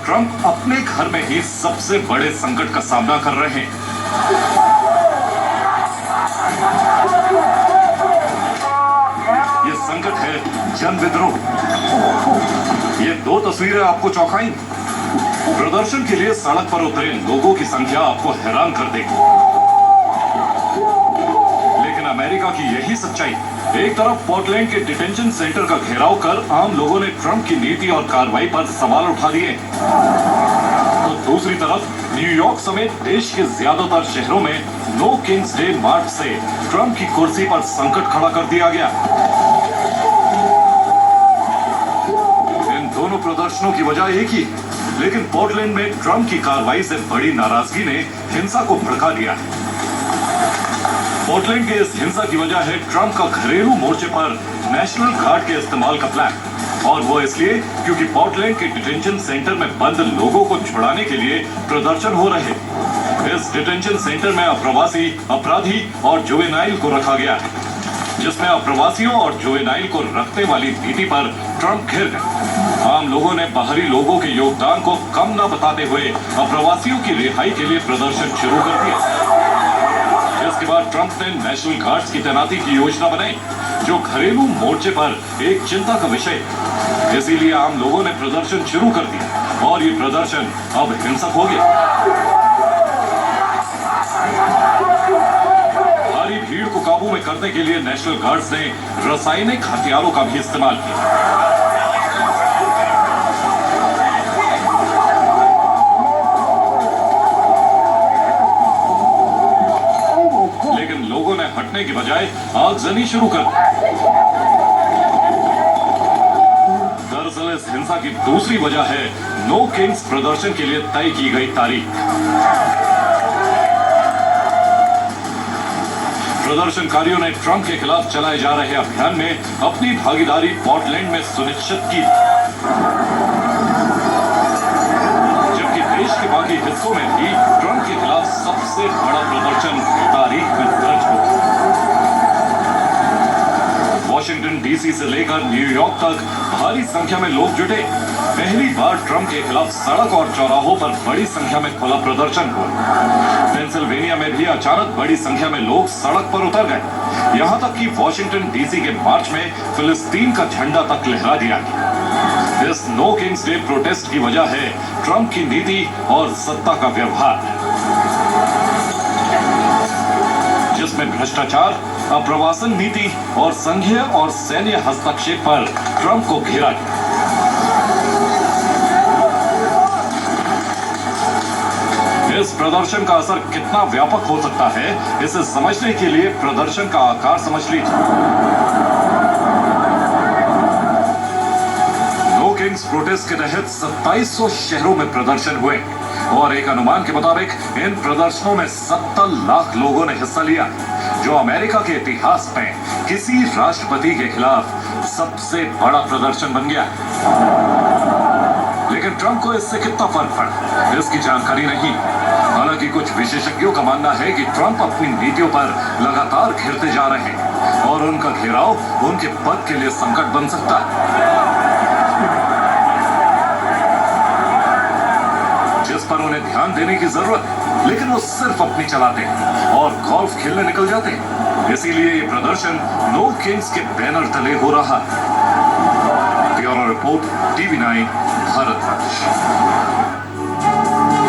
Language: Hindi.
ट्रंप अपने घर में ही सबसे बड़े संकट का सामना कर रहे हैं। ये संकट है जन विद्रोह। ये दो तस्वीरें आपको चौंकाई। प्रदर्शन के लिए सड़क पर उतरे लोगों की संख्या आपको हैरान कर देगी। लेकिन अमेरिका की यही सच्चाई। एक तरफ पोर्टलैंड के डिटेंशन सेंटर का घेराव कर आम लोगों ने ट्रंप की नीति और कार्रवाई पर सवाल उठा दिए, तो दूसरी तरफ न्यूयॉर्क समेत देश के ज्यादातर शहरों में नो किंग्स डे मार्च से ट्रंप की कुर्सी पर संकट खड़ा कर दिया गया। इन दोनों प्रदर्शनों की वजह एक ही, लेकिन पोर्टलैंड में ट्रंप की कार्रवाई से बड़ी नाराजगी ने हिंसा को भड़का दिया है। पोर्टलैंड के इस हिंसा की वजह है ट्रंप का घरेलू मोर्चे पर नेशनल गार्ड के इस्तेमाल का प्लान, और वो इसलिए क्योंकि पोर्टलैंड के डिटेंशन सेंटर में बंद लोगों को छुड़ाने के लिए प्रदर्शन हो रहे। इस डिटेंशन सेंटर में अप्रवासी, अपराधी और जुवेनाइल को रखा गया है, जिसमें अप्रवासियों और जुवेनाइल को रखने वाली नीति पर ट्रंप घिर गए। आम लोगों ने बाहरी लोगों के योगदान को कम न बताते हुए अप्रवासियों की रिहाई के लिए प्रदर्शन शुरू कर दिया। इसके बाद ट्रंप ने नेशनल गार्ड्स की तैनाती की योजना बनाई, जो घरेलू मोर्चे पर एक चिंता का विषय। इसीलिए आम लोगों ने प्रदर्शन शुरू कर दिया और ये प्रदर्शन अब हिंसक हो गया। भारी भीड़ को काबू में करने के लिए नेशनल गार्ड्स ने रासायनिक हथियारों का भी इस्तेमाल किया। हटने की बजाय आगजनी शुरू कर दी। दरअसल इस हिंसा की दूसरी वजह है नो किंग्स प्रदर्शन के लिए तय की गई तारीख। प्रदर्शनकारियों ने ट्रंप के खिलाफ चलाए जा रहे अभियान में अपनी भागीदारी पोर्टलैंड में सुनिश्चित की, जबकि देश के बाकी हिस्सों में भी ट्रंप के खिलाफ सबसे बड़ा प्रदर्शन तारीख में दर्ज हो। वॉशिंगटन डीसी से लेकर न्यूयॉर्क तक भारी संख्या में लोग जुटे। पहली बार ट्रंप के खिलाफ सड़क और चौराहों पर बड़ी संख्या में खुला प्रदर्शन हुआ। पेंसिल्वेनिया में भी अचानक बड़ी संख्या में लोग सड़क पर उतर गए। यहां तक कि वॉशिंगटन डीसी के मार्च में फिलिस्तीन का झंडा तक लहरा दिया गया। इस नो किंग्स डे प्रोटेस्ट की वजह है ट्रंप की नीति और सत्ता का व्यवहार, जिसमें भ्रष्टाचार, अप्रवासन नीति और संघीय और सैन्य हस्तक्षेप पर ट्रंप को घेरा गया। इस प्रदर्शन का असर कितना व्यापक हो सकता है, इसे समझने के लिए प्रदर्शन का आकार समझ लीजिए। नो किंग्स प्रोटेस्ट के तहत 2700 शहरों में प्रदर्शन हुए और एक अनुमान के मुताबिक इन प्रदर्शनों में 70 लाख लोगों ने हिस्सा लिया, जो अमेरिका के इतिहास में किसी राष्ट्रपति के खिलाफ सबसे बड़ा प्रदर्शन बन गया। लेकिन ट्रंप को इससे कितना फर्क पड़ा, इसकी जानकारी नहीं। हालांकि कुछ विशेषज्ञों का मानना है कि ट्रंप अपनी नीतियों पर लगातार घिरते जा रहे हैं और उनका घेराव उनके पद के लिए संकट बन सकता है, जिस पर उन्हें ध्यान देने की जरूरत है। लेकिन वो सिर्फ अपनी चलाते हैं और गोल्फ खेलने निकल जाते हैं। इसीलिए ये प्रदर्शन नो किंग्स के बैनर तले हो रहा है। Bureau report, TV9 Bharatvarsh.